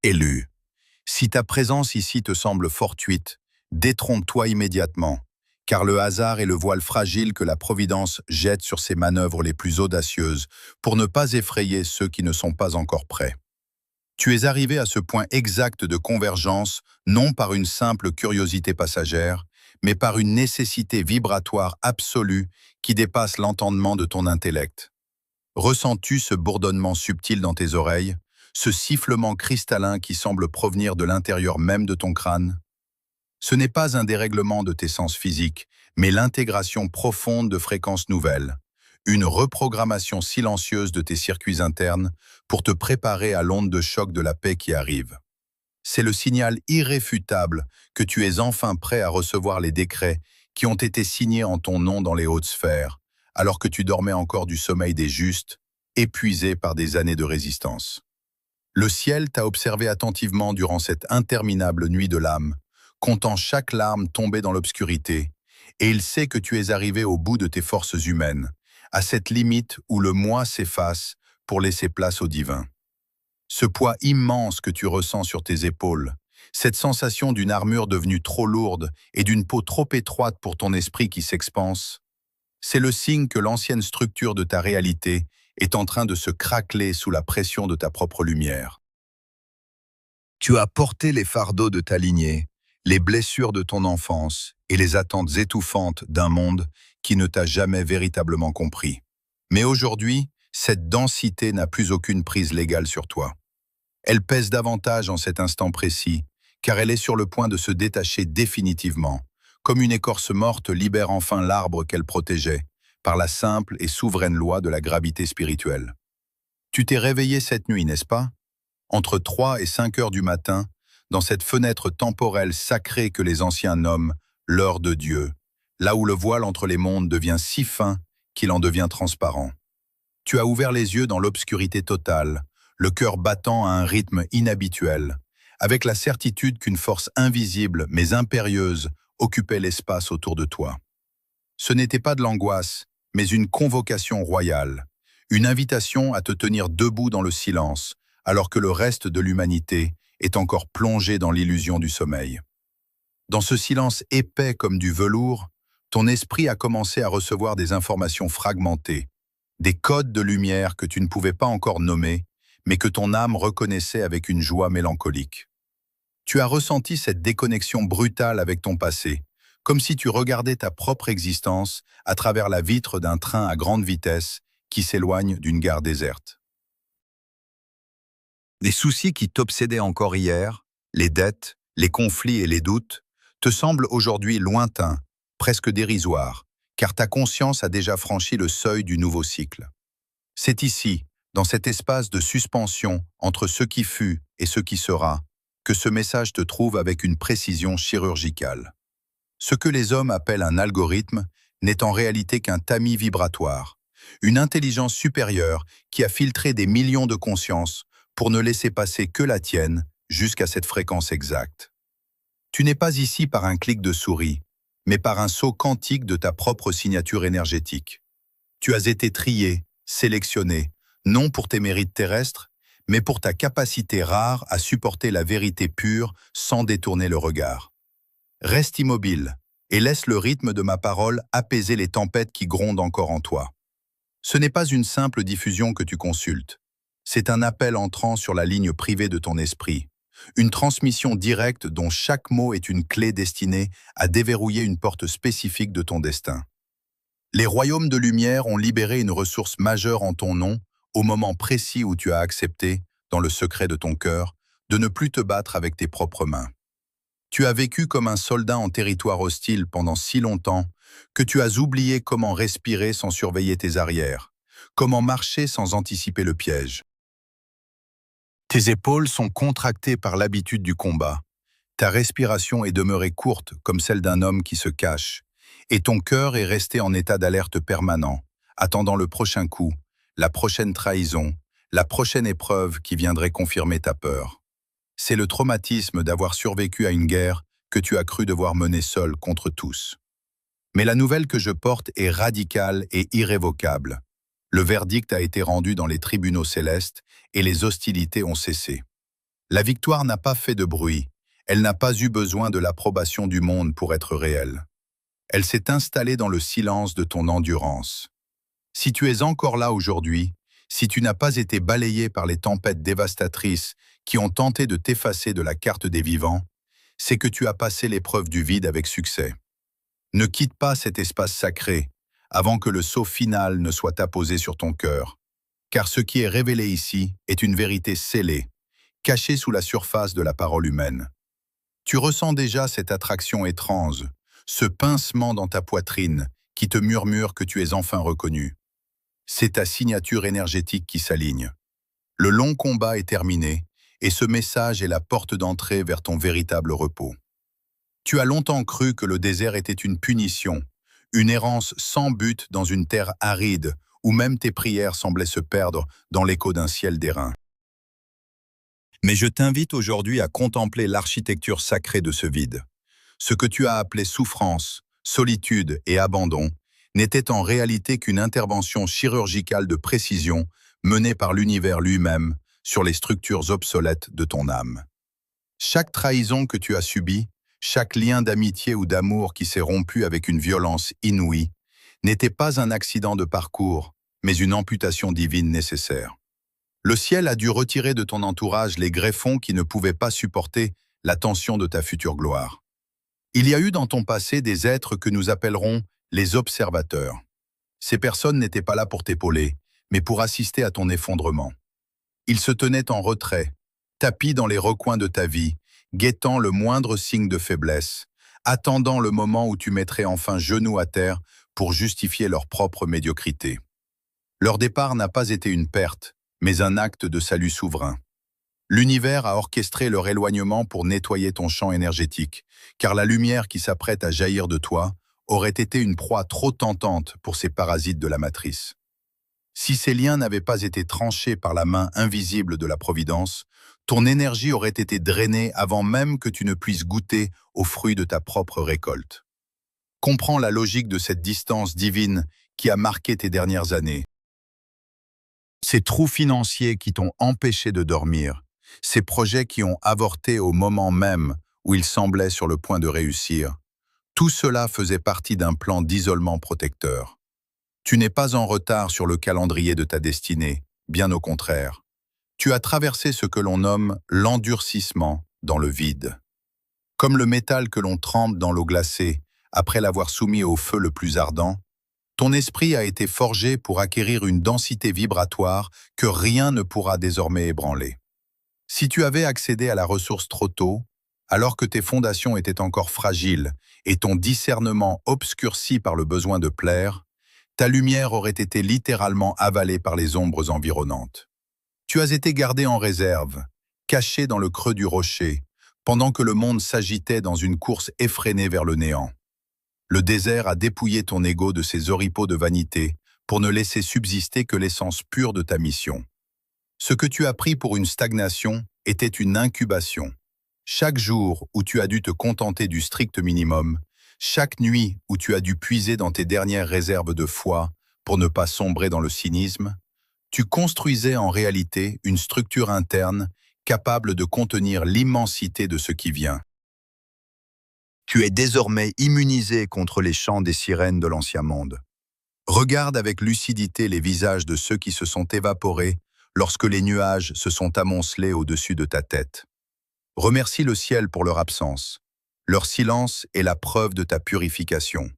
Élu. Si ta présence ici te semble fortuite, détrompe-toi immédiatement, car le hasard est le voile fragile que la Providence jette sur ses manœuvres les plus audacieuses pour ne pas effrayer ceux qui ne sont pas encore prêts. Tu es arrivé à ce point exact de convergence, non par une simple curiosité passagère, mais par une nécessité vibratoire absolue qui dépasse l'entendement de ton intellect. Ressens-tu ce bourdonnement subtil dans tes oreilles, ce sifflement cristallin qui semble provenir de l'intérieur même de ton crâne? Ce n'est pas un dérèglement de tes sens physiques, mais l'intégration profonde de fréquences nouvelles, une reprogrammation silencieuse de tes circuits internes pour te préparer à l'onde de choc de la paix qui arrive. C'est le signal irréfutable que tu es enfin prêt à recevoir les décrets qui ont été signés en ton nom dans les hautes sphères, alors que tu dormais encore du sommeil des justes, épuisé par des années de résistance. Le ciel t'a observé attentivement durant cette interminable nuit de l'âme, comptant chaque larme tombée dans l'obscurité, et il sait que tu es arrivé au bout de tes forces humaines, à cette limite où le moi s'efface pour laisser place au divin. Ce poids immense que tu ressens sur tes épaules, cette sensation d'une armure devenue trop lourde et d'une peau trop étroite pour ton esprit qui s'expanse, c'est le signe que l'ancienne structure de ta réalité est en train de se craqueler sous la pression de ta propre lumière. Tu as porté les fardeaux de ta lignée, les blessures de ton enfance et les attentes étouffantes d'un monde qui ne t'a jamais véritablement compris. Mais aujourd'hui, cette densité n'a plus aucune prise légale sur toi. Elle pèse davantage en cet instant précis, car elle est sur le point de se détacher définitivement, comme une écorce morte libère enfin l'arbre qu'elle protégeait, par la simple et souveraine loi de la gravité spirituelle. Tu t'es réveillé cette nuit, n'est-ce pas? Entre 3 et 5 heures du matin, dans cette fenêtre temporelle sacrée que les anciens nomment l'heure de Dieu, là où le voile entre les mondes devient si fin qu'il en devient transparent. Tu as ouvert les yeux dans l'obscurité totale, le cœur battant à un rythme inhabituel, avec la certitude qu'une force invisible mais impérieuse occupait l'espace autour de toi. Ce n'était pas de l'angoisse, mais une convocation royale, une invitation à te tenir debout dans le silence, alors que le reste de l'humanité est encore plongé dans l'illusion du sommeil. Dans ce silence épais comme du velours, ton esprit a commencé à recevoir des informations fragmentées, des codes de lumière que tu ne pouvais pas encore nommer, mais que ton âme reconnaissait avec une joie mélancolique. Tu as ressenti cette déconnexion brutale avec ton passé, comme si tu regardais ta propre existence à travers la vitre d'un train à grande vitesse qui s'éloigne d'une gare déserte. Les soucis qui t'obsédaient encore hier, les dettes, les conflits et les doutes, te semblent aujourd'hui lointains, presque dérisoires, car ta conscience a déjà franchi le seuil du nouveau cycle. C'est ici, dans cet espace de suspension entre ce qui fut et ce qui sera, que ce message te trouve avec une précision chirurgicale. Ce que les hommes appellent un algorithme n'est en réalité qu'un tamis vibratoire, une intelligence supérieure qui a filtré des millions de consciences pour ne laisser passer que la tienne jusqu'à cette fréquence exacte. Tu n'es pas ici par un clic de souris, mais par un saut quantique de ta propre signature énergétique. Tu as été trié, sélectionné, non pour tes mérites terrestres, mais pour ta capacité rare à supporter la vérité pure sans détourner le regard. Reste immobile et laisse le rythme de ma parole apaiser les tempêtes qui grondent encore en toi. Ce n'est pas une simple diffusion que tu consultes. C'est un appel entrant sur la ligne privée de ton esprit, une transmission directe dont chaque mot est une clé destinée à déverrouiller une porte spécifique de ton destin. Les royaumes de lumière ont libéré une ressource majeure en ton nom au moment précis où tu as accepté, dans le secret de ton cœur, de ne plus te battre avec tes propres mains. Tu as vécu comme un soldat en territoire hostile pendant si longtemps que tu as oublié comment respirer sans surveiller tes arrières, comment marcher sans anticiper le piège. Tes épaules sont contractées par l'habitude du combat. Ta respiration est demeurée courte comme celle d'un homme qui se cache, et ton cœur est resté en état d'alerte permanent, attendant le prochain coup, la prochaine trahison, la prochaine épreuve qui viendrait confirmer ta peur. C'est le traumatisme d'avoir survécu à une guerre que tu as cru devoir mener seul contre tous. Mais la nouvelle que je porte est radicale et irrévocable. Le verdict a été rendu dans les tribunaux célestes et les hostilités ont cessé. La victoire n'a pas fait de bruit. Elle n'a pas eu besoin de l'approbation du monde pour être réelle. Elle s'est installée dans le silence de ton endurance. Si tu es encore là aujourd'hui, si tu n'as pas été balayé par les tempêtes dévastatrices qui ont tenté de t'effacer de la carte des vivants, c'est que tu as passé l'épreuve du vide avec succès. Ne quitte pas cet espace sacré avant que le sceau final ne soit apposé sur ton cœur, car ce qui est révélé ici est une vérité scellée, cachée sous la surface de la parole humaine. Tu ressens déjà cette attraction étrange, ce pincement dans ta poitrine qui te murmure que tu es enfin reconnu. C'est ta signature énergétique qui s'aligne. Le long combat est terminé et ce message est la porte d'entrée vers ton véritable repos. Tu as longtemps cru que le désert était une punition, une errance sans but dans une terre aride où même tes prières semblaient se perdre dans l'écho d'un ciel d'airain. Mais je t'invite aujourd'hui à contempler l'architecture sacrée de ce vide. Ce que tu as appelé souffrance, solitude et abandon n'était en réalité qu'une intervention chirurgicale de précision menée par l'univers lui-même sur les structures obsolètes de ton âme. Chaque trahison que tu as subie, chaque lien d'amitié ou d'amour qui s'est rompu avec une violence inouïe, n'était pas un accident de parcours, mais une amputation divine nécessaire. Le ciel a dû retirer de ton entourage les greffons qui ne pouvaient pas supporter la tension de ta future gloire. Il y a eu dans ton passé des êtres que nous appellerons les observateurs. Ces personnes n'étaient pas là pour t'épauler, mais pour assister à ton effondrement. Ils se tenaient en retrait, tapis dans les recoins de ta vie, guettant le moindre signe de faiblesse, attendant le moment où tu mettrais enfin genou à terre pour justifier leur propre médiocrité. Leur départ n'a pas été une perte, mais un acte de salut souverain. L'univers a orchestré leur éloignement pour nettoyer ton champ énergétique, car la lumière qui s'apprête à jaillir de toi aurait été une proie trop tentante pour ces parasites de la matrice. Si ces liens n'avaient pas été tranchés par la main invisible de la Providence, ton énergie aurait été drainée avant même que tu ne puisses goûter aux fruits de ta propre récolte. Comprends la logique de cette distance divine qui a marqué tes dernières années. Ces trous financiers qui t'ont empêché de dormir, ces projets qui ont avorté au moment même où ils semblaient sur le point de réussir, tout cela faisait partie d'un plan d'isolement protecteur. Tu n'es pas en retard sur le calendrier de ta destinée, bien au contraire. Tu as traversé ce que l'on nomme l'endurcissement dans le vide. Comme le métal que l'on trempe dans l'eau glacée après l'avoir soumis au feu le plus ardent, ton esprit a été forgé pour acquérir une densité vibratoire que rien ne pourra désormais ébranler. Si tu avais accédé à la ressource trop tôt, alors que tes fondations étaient encore fragiles et ton discernement obscurci par le besoin de plaire, ta lumière aurait été littéralement avalée par les ombres environnantes. Tu as été gardé en réserve, caché dans le creux du rocher, pendant que le monde s'agitait dans une course effrénée vers le néant. Le désert a dépouillé ton ego de ses oripeaux de vanité pour ne laisser subsister que l'essence pure de ta mission. Ce que tu as pris pour une stagnation était une incubation. Chaque jour où tu as dû te contenter du strict minimum, chaque nuit où tu as dû puiser dans tes dernières réserves de foi pour ne pas sombrer dans le cynisme, tu construisais en réalité une structure interne capable de contenir l'immensité de ce qui vient. Tu es désormais immunisé contre les chants des sirènes de l'ancien monde. Regarde avec lucidité les visages de ceux qui se sont évaporés lorsque les nuages se sont amoncelés au-dessus de ta tête. Remercie le ciel pour leur absence. Leur silence est la preuve de ta purification.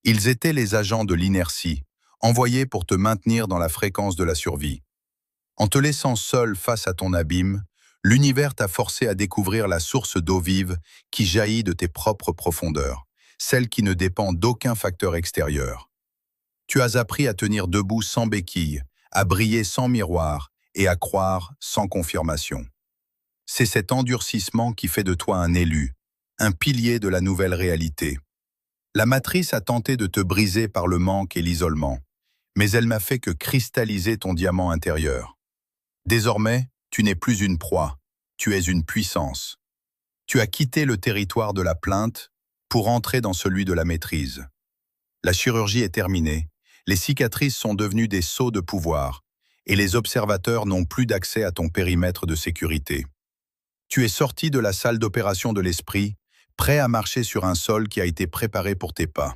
Ils étaient les agents de l'inertie, envoyés pour te maintenir dans la fréquence de la survie. En te laissant seul face à ton abîme, l'univers t'a forcé à découvrir la source d'eau vive qui jaillit de tes propres profondeurs, celle qui ne dépend d'aucun facteur extérieur. Tu as appris à tenir debout sans béquille, à briller sans miroir et à croire sans confirmation. C'est cet endurcissement qui fait de toi un élu, un pilier de la nouvelle réalité. La matrice a tenté de te briser par le manque et l'isolement, mais elle n'a fait que cristalliser ton diamant intérieur. Désormais, tu n'es plus une proie, tu es une puissance. Tu as quitté le territoire de la plainte pour entrer dans celui de la maîtrise. La chirurgie est terminée, les cicatrices sont devenues des sceaux de pouvoir, et les observateurs n'ont plus d'accès à ton périmètre de sécurité. Tu es sorti de la salle d'opération de l'esprit, prêt à marcher sur un sol qui a été préparé pour tes pas.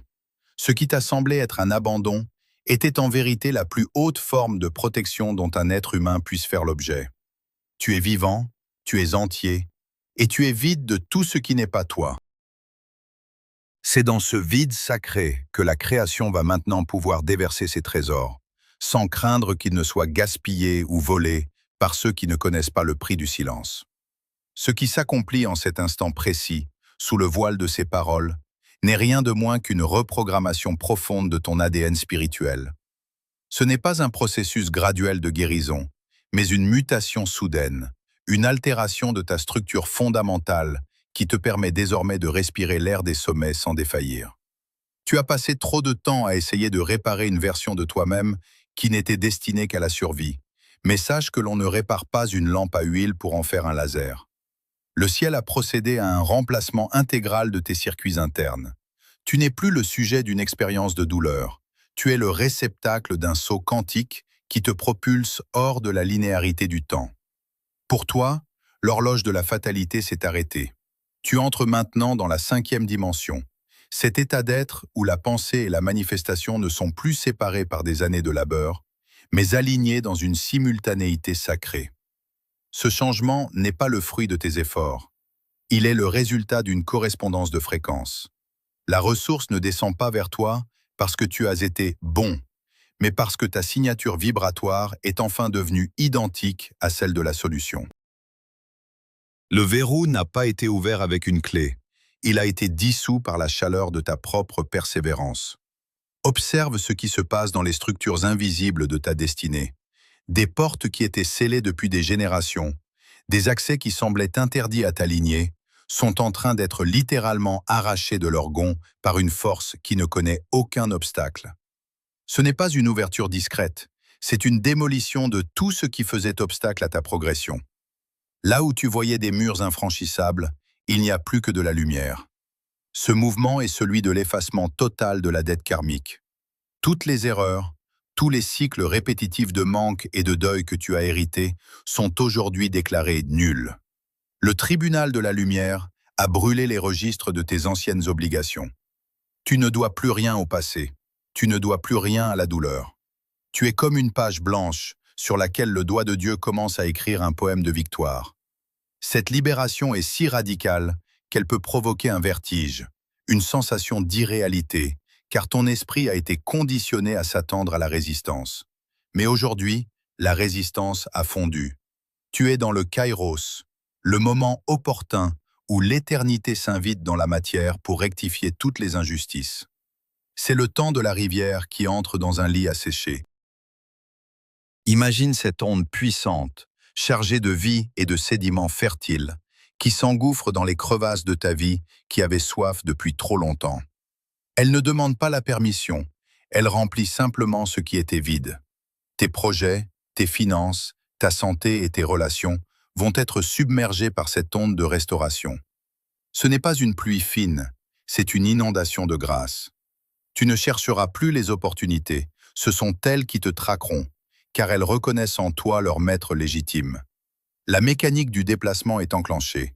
Ce qui t'a semblé être un abandon était en vérité la plus haute forme de protection dont un être humain puisse faire l'objet. Tu es vivant, tu es entier, et tu es vide de tout ce qui n'est pas toi. C'est dans ce vide sacré que la création va maintenant pouvoir déverser ses trésors, sans craindre qu'ils ne soient gaspillés ou volés par ceux qui ne connaissent pas le prix du silence. Ce qui s'accomplit en cet instant précis, sous le voile de ces paroles, n'est rien de moins qu'une reprogrammation profonde de ton ADN spirituel. Ce n'est pas un processus graduel de guérison, mais une mutation soudaine, une altération de ta structure fondamentale qui te permet désormais de respirer l'air des sommets sans défaillir. Tu as passé trop de temps à essayer de réparer une version de toi-même qui n'était destinée qu'à la survie, mais sache que l'on ne répare pas une lampe à huile pour en faire un laser. Le ciel a procédé à un remplacement intégral de tes circuits internes. Tu n'es plus le sujet d'une expérience de douleur. Tu es le réceptacle d'un saut quantique qui te propulse hors de la linéarité du temps. Pour toi, l'horloge de la fatalité s'est arrêtée. Tu entres maintenant dans la 5e dimension. Cet état d'être où la pensée et la manifestation ne sont plus séparés par des années de labeur, mais alignés dans une simultanéité sacrée. Ce changement n'est pas le fruit de tes efforts. Il est le résultat d'une correspondance de fréquences. La ressource ne descend pas vers toi parce que tu as été bon, mais parce que ta signature vibratoire est enfin devenue identique à celle de la solution. Le verrou n'a pas été ouvert avec une clé. Il a été dissous par la chaleur de ta propre persévérance. Observe ce qui se passe dans les structures invisibles de ta destinée. Des portes qui étaient scellées depuis des générations, des accès qui semblaient interdits à ta lignée, sont en train d'être littéralement arrachés de leur gonds par une force qui ne connaît aucun obstacle. Ce n'est pas une ouverture discrète, c'est une démolition de tout ce qui faisait obstacle à ta progression. Là où tu voyais des murs infranchissables, il n'y a plus que de la lumière. Ce mouvement est celui de l'effacement total de la dette karmique. Toutes les erreurs, tous les cycles répétitifs de manque et de deuil que tu as hérités sont aujourd'hui déclarés nuls. Le tribunal de la lumière a brûlé les registres de tes anciennes obligations. Tu ne dois plus rien au passé. Tu ne dois plus rien à la douleur. Tu es comme une page blanche sur laquelle le doigt de Dieu commence à écrire un poème de victoire. Cette libération est si radicale qu'elle peut provoquer un vertige, une sensation d'irréalité, car ton esprit a été conditionné à s'attendre à la résistance. Mais aujourd'hui, la résistance a fondu. Tu es dans le kairos, le moment opportun où l'éternité s'invite dans la matière pour rectifier toutes les injustices. C'est le temps de la rivière qui entre dans un lit asséché. Imagine cette onde puissante, chargée de vie et de sédiments fertiles, qui s'engouffre dans les crevasses de ta vie qui avait soif depuis trop longtemps. Elle ne demande pas la permission, elle remplit simplement ce qui était vide. Tes projets, tes finances, ta santé et tes relations vont être submergés par cette onde de restauration. Ce n'est pas une pluie fine, c'est une inondation de grâce. Tu ne chercheras plus les opportunités, ce sont elles qui te traqueront, car elles reconnaissent en toi leur maître légitime. La mécanique du déplacement est enclenchée.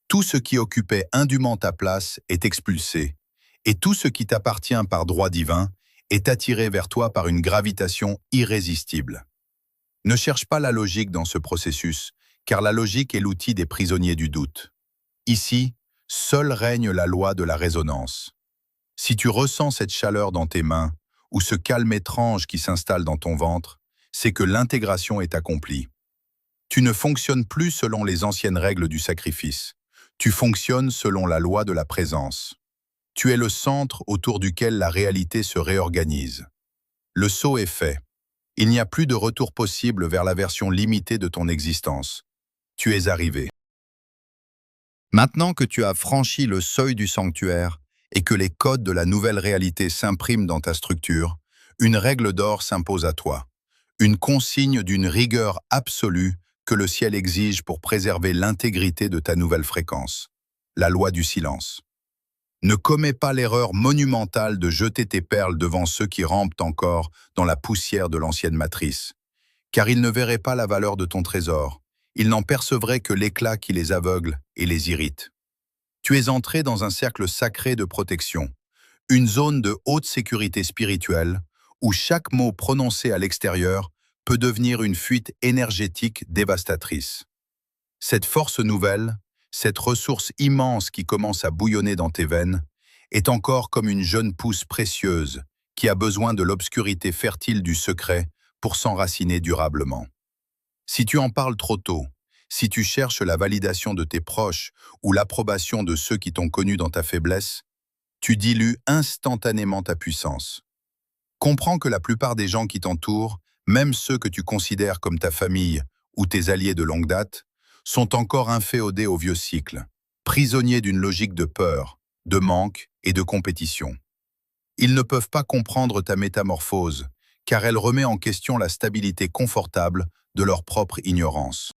Tout ce qui occupait indûment ta place est expulsé, et tout ce qui t'appartient par droit divin est attiré vers toi par une gravitation irrésistible. Ne cherche pas la logique dans ce processus, car la logique est l'outil des prisonniers du doute. Ici, seule règne la loi de la résonance. Si tu ressens cette chaleur dans tes mains, ou ce calme étrange qui s'installe dans ton ventre, c'est que l'intégration est accomplie. Tu ne fonctionnes plus selon les anciennes règles du sacrifice. Tu fonctionnes selon la loi de la présence. Tu es le centre autour duquel la réalité se réorganise. Le saut est fait. Il n'y a plus de retour possible vers la version limitée de ton existence. Tu es arrivé. Maintenant que tu as franchi le seuil du sanctuaire et que les codes de la nouvelle réalité s'impriment dans ta structure, une règle d'or s'impose à toi. Une consigne d'une rigueur absolue que le ciel exige pour préserver l'intégrité de ta nouvelle fréquence. La loi du silence. Ne commets pas l'erreur monumentale de jeter tes perles devant ceux qui rampent encore dans la poussière de l'ancienne matrice, car ils ne verraient pas la valeur de ton trésor, Ils n'en percevraient que l'éclat qui les aveugle et les irrite. Tu es entré dans un cercle sacré de protection, une zone de haute sécurité spirituelle où chaque mot prononcé à l'extérieur peut devenir une fuite énergétique dévastatrice. Cette force nouvelle, cette ressource immense qui commence à bouillonner dans tes veines, est encore comme une jeune pousse précieuse qui a besoin de l'obscurité fertile du secret pour s'enraciner durablement. Si tu en parles trop tôt, si tu cherches la validation de tes proches ou l'approbation de ceux qui t'ont connu dans ta faiblesse, tu dilues instantanément ta puissance. Comprends que la plupart des gens qui t'entourent, même ceux que tu considères comme ta famille ou tes alliés de longue date, sont encore inféodés au vieux cycle, prisonniers d'une logique de peur, de manque et de compétition. Ils ne peuvent pas comprendre ta métamorphose, car elle remet en question la stabilité confortable de leur propre ignorance.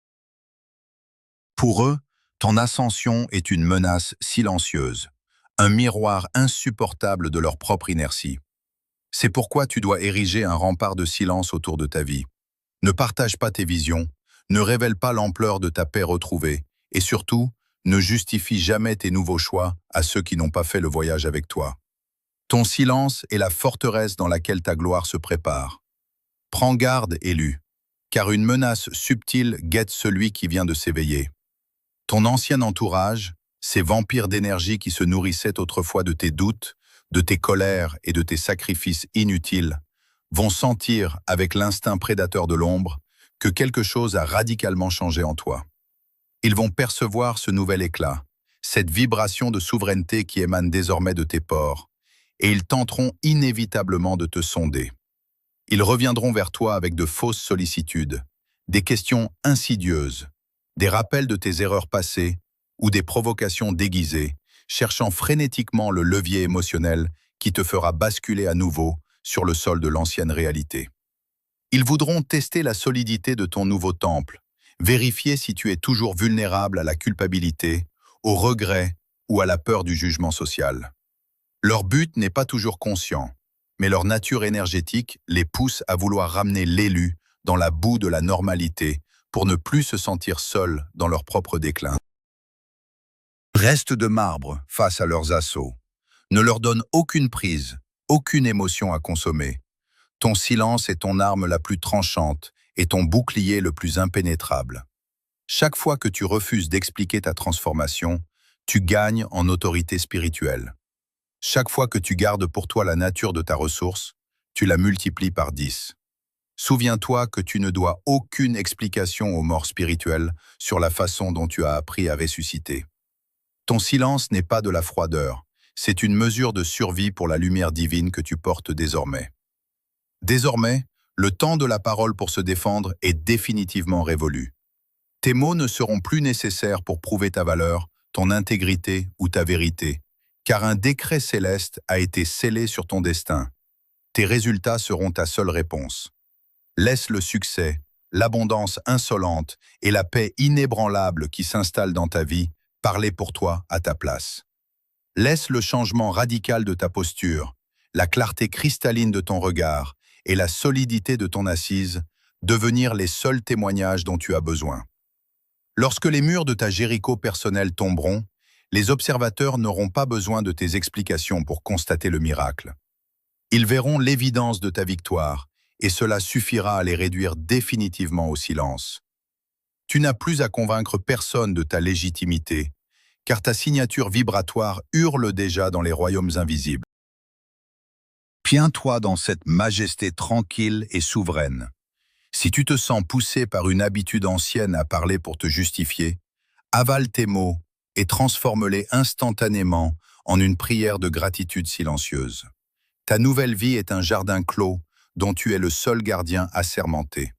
Pour eux, ton ascension est une menace silencieuse, un miroir insupportable de leur propre inertie. C'est pourquoi tu dois ériger un rempart de silence autour de ta vie. Ne partage pas tes visions, ne révèle pas l'ampleur de ta paix retrouvée, et surtout, ne justifie jamais tes nouveaux choix à ceux qui n'ont pas fait le voyage avec toi. Ton silence est la forteresse dans laquelle ta gloire se prépare. Prends garde, élu, car une menace subtile guette celui qui vient de s'éveiller. Ton ancien entourage, ces vampires d'énergie qui se nourrissaient autrefois de tes doutes, de tes colères et de tes sacrifices inutiles, vont sentir, avec l'instinct prédateur de l'ombre, que quelque chose a radicalement changé en toi. Ils vont percevoir ce nouvel éclat, cette vibration de souveraineté qui émane désormais de tes pores, et ils tenteront inévitablement de te sonder. Ils reviendront vers toi avec de fausses sollicitudes, des questions insidieuses, des rappels de tes erreurs passées ou des provocations déguisées, cherchant frénétiquement le levier émotionnel qui te fera basculer à nouveau sur le sol de l'ancienne réalité. Ils voudront tester la solidité de ton nouveau temple, vérifier si tu es toujours vulnérable à la culpabilité, au regret ou à la peur du jugement social. Leur but n'est pas toujours conscient, mais leur nature énergétique les pousse à vouloir ramener l'élu dans la boue de la normalité pour ne plus se sentir seuls dans leur propre déclin. Reste de marbre face à leurs assauts. Ne leur donne aucune prise, aucune émotion à consommer. Ton silence est ton arme la plus tranchante et ton bouclier le plus impénétrable. Chaque fois que tu refuses d'expliquer ta transformation, tu gagnes en autorité spirituelle. Chaque fois que tu gardes pour toi la nature de ta ressource, tu la multiplies par 10. Souviens-toi que tu ne dois aucune explication aux morts spirituelles sur la façon dont tu as appris à ressusciter. Ton silence n'est pas de la froideur, c'est une mesure de survie pour la lumière divine que tu portes désormais. Désormais, le temps de la parole pour se défendre est définitivement révolu. Tes mots ne seront plus nécessaires pour prouver ta valeur, ton intégrité ou ta vérité, car un décret céleste a été scellé sur ton destin. Tes résultats seront ta seule réponse. Laisse le succès, l'abondance insolente et la paix inébranlable qui s'installe dans ta vie parler pour toi à ta place. Laisse le changement radical de ta posture, la clarté cristalline de ton regard et la solidité de ton assise devenir les seuls témoignages dont tu as besoin. Lorsque les murs de ta Jéricho personnelle tomberont, les observateurs n'auront pas besoin de tes explications pour constater le miracle. Ils verront l'évidence de ta victoire, et cela suffira à les réduire définitivement au silence. Tu n'as plus à convaincre personne de ta légitimité, car ta signature vibratoire hurle déjà dans les royaumes invisibles. Tiens-toi dans cette majesté tranquille et souveraine. Si tu te sens poussé par une habitude ancienne à parler pour te justifier, avale tes mots et transforme-les instantanément en une prière de gratitude silencieuse. Ta nouvelle vie est un jardin clos dont tu es le seul gardien assermenté.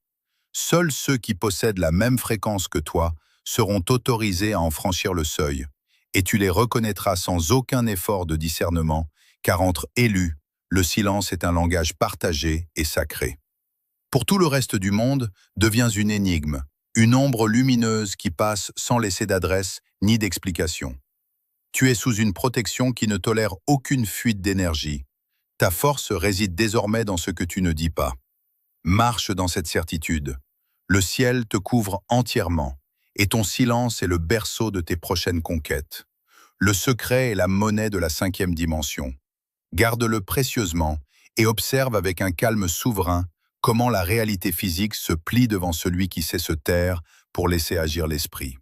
Seuls ceux qui possèdent la même fréquence que toi seront autorisés à en franchir le seuil, et tu les reconnaîtras sans aucun effort de discernement, car entre élus, le silence est un langage partagé et sacré. Pour tout le reste du monde, deviens une énigme, une ombre lumineuse qui passe sans laisser d'adresse ni d'explication. Tu es sous une protection qui ne tolère aucune fuite d'énergie. Ta force réside désormais dans ce que tu ne dis pas. Marche dans cette certitude. Le ciel te couvre entièrement. et ton silence est le berceau de tes prochaines conquêtes. Le secret est la monnaie de la 5e dimension. Garde-le précieusement et observe avec un calme souverain comment la réalité physique se plie devant celui qui sait se taire pour laisser agir l'esprit.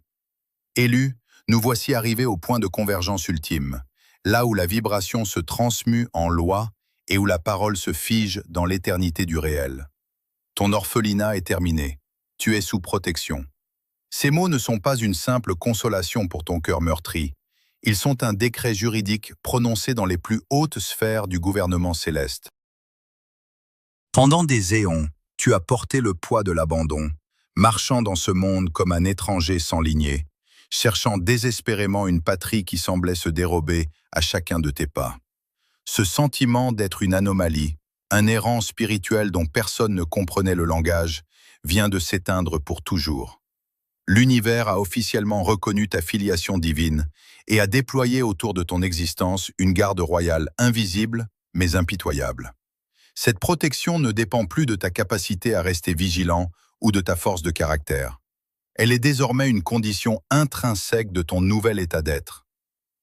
Élus, nous voici arrivés au point de convergence ultime, là où la vibration se transmue en loi et où la parole se fige dans l'éternité du réel. Ton orphelinat est terminé. Tu es sous protection. Ces mots ne sont pas une simple consolation pour ton cœur meurtri. Ils sont un décret juridique prononcé dans les plus hautes sphères du gouvernement céleste. Pendant des éons, tu as porté le poids de l'abandon, marchant dans ce monde comme un étranger sans lignée, cherchant désespérément une patrie qui semblait se dérober à chacun de tes pas. Ce sentiment d'être une anomalie, un errant spirituel dont personne ne comprenait le langage, vient de s'éteindre pour toujours. L'univers a officiellement reconnu ta filiation divine et a déployé autour de ton existence une garde royale invisible mais impitoyable. Cette protection ne dépend plus de ta capacité à rester vigilant ou de ta force de caractère. Elle est désormais une condition intrinsèque de ton nouvel état d'être.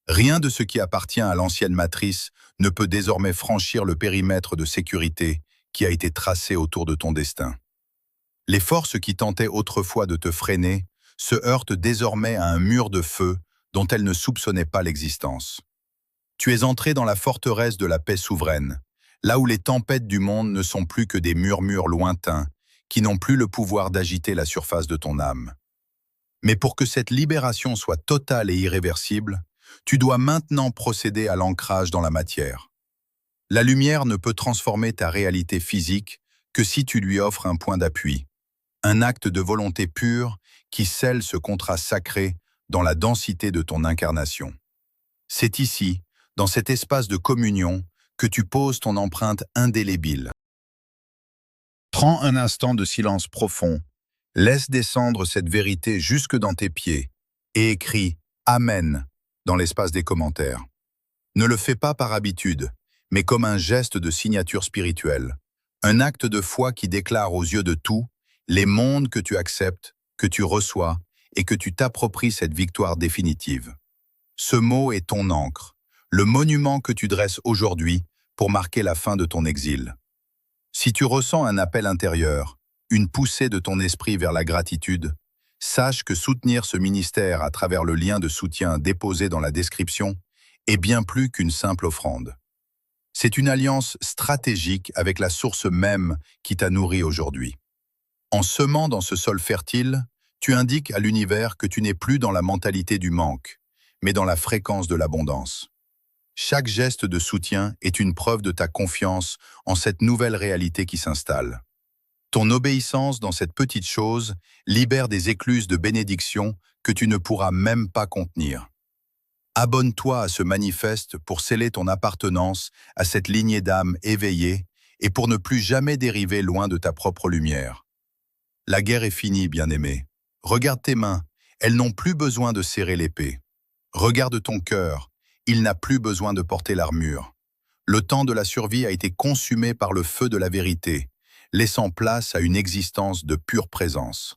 Rien de ce qui appartient à l'ancienne matrice ne peut désormais franchir le périmètre de sécurité qui a été tracé autour de ton destin. Les forces qui tentaient autrefois de te freiner se heurtent désormais à un mur de feu dont elles ne soupçonnaient pas l'existence. Tu es entré dans la forteresse de la paix souveraine, là où les tempêtes du monde ne sont plus que des murmures lointains qui n'ont plus le pouvoir d'agiter la surface de ton âme. Mais pour que cette libération soit totale et irréversible, tu dois maintenant procéder à l'ancrage dans la matière. La lumière ne peut transformer ta réalité physique que si tu lui offres un point d'appui, un acte de volonté pure qui scelle ce contrat sacré dans la densité de ton incarnation. C'est ici, dans cet espace de communion, que tu poses ton empreinte indélébile. Prends un instant de silence profond, laisse descendre cette vérité jusque dans tes pieds et écris « Amen » dans l'espace des commentaires. Ne le fais pas par habitude, mais comme un geste de signature spirituelle, un acte de foi qui déclare aux yeux de tous les mondes que tu acceptes, que tu reçois et que tu t'appropries cette victoire définitive. Ce mot est ton encre, le monument que tu dresses aujourd'hui pour marquer la fin de ton exil. Si tu ressens un appel intérieur, une poussée de ton esprit vers la gratitude, sache que soutenir ce ministère à travers le lien de soutien déposé dans la description est bien plus qu'une simple offrande. C'est une alliance stratégique avec la source même qui t'a nourri aujourd'hui. En semant dans ce sol fertile, tu indiques à l'univers que tu n'es plus dans la mentalité du manque, mais dans la fréquence de l'abondance. Chaque geste de soutien est une preuve de ta confiance en cette nouvelle réalité qui s'installe. Ton obéissance dans cette petite chose libère des écluses de bénédiction que tu ne pourras même pas contenir. Abonne-toi à ce manifeste pour sceller ton appartenance à cette lignée d'âme éveillée et pour ne plus jamais dériver loin de ta propre lumière. La guerre est finie, bien-aimé. Regarde tes mains, elles n'ont plus besoin de serrer l'épée. Regarde ton cœur, il n'a plus besoin de porter l'armure. Le temps de la survie a été consumé par le feu de la vérité, laissant place à une existence de pure présence.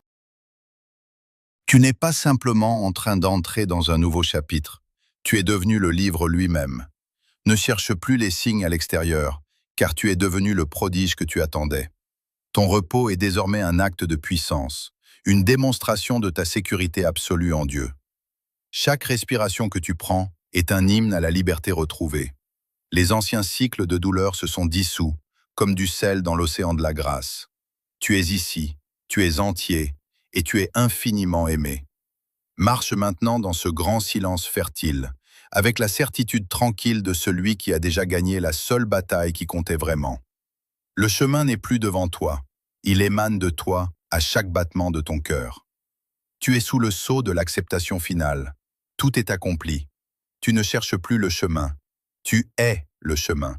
Tu n'es pas simplement en train d'entrer dans un nouveau chapitre, tu es devenu le livre lui-même. Ne cherche plus les signes à l'extérieur, car tu es devenu le prodige que tu attendais. Ton repos est désormais un acte de puissance, une démonstration de ta sécurité absolue en Dieu. Chaque respiration que tu prends est un hymne à la liberté retrouvée. Les anciens cycles de douleur se sont dissous, comme du sel dans l'océan de la grâce. Tu es ici, tu es entier, et tu es infiniment aimé. Marche maintenant dans ce grand silence fertile, avec la certitude tranquille de celui qui a déjà gagné la seule bataille qui comptait vraiment. Le chemin n'est plus devant toi, il émane de toi à chaque battement de ton cœur. Tu es sous le sceau de l'acceptation finale. Tout est accompli. Tu ne cherches plus le chemin, tu es le chemin.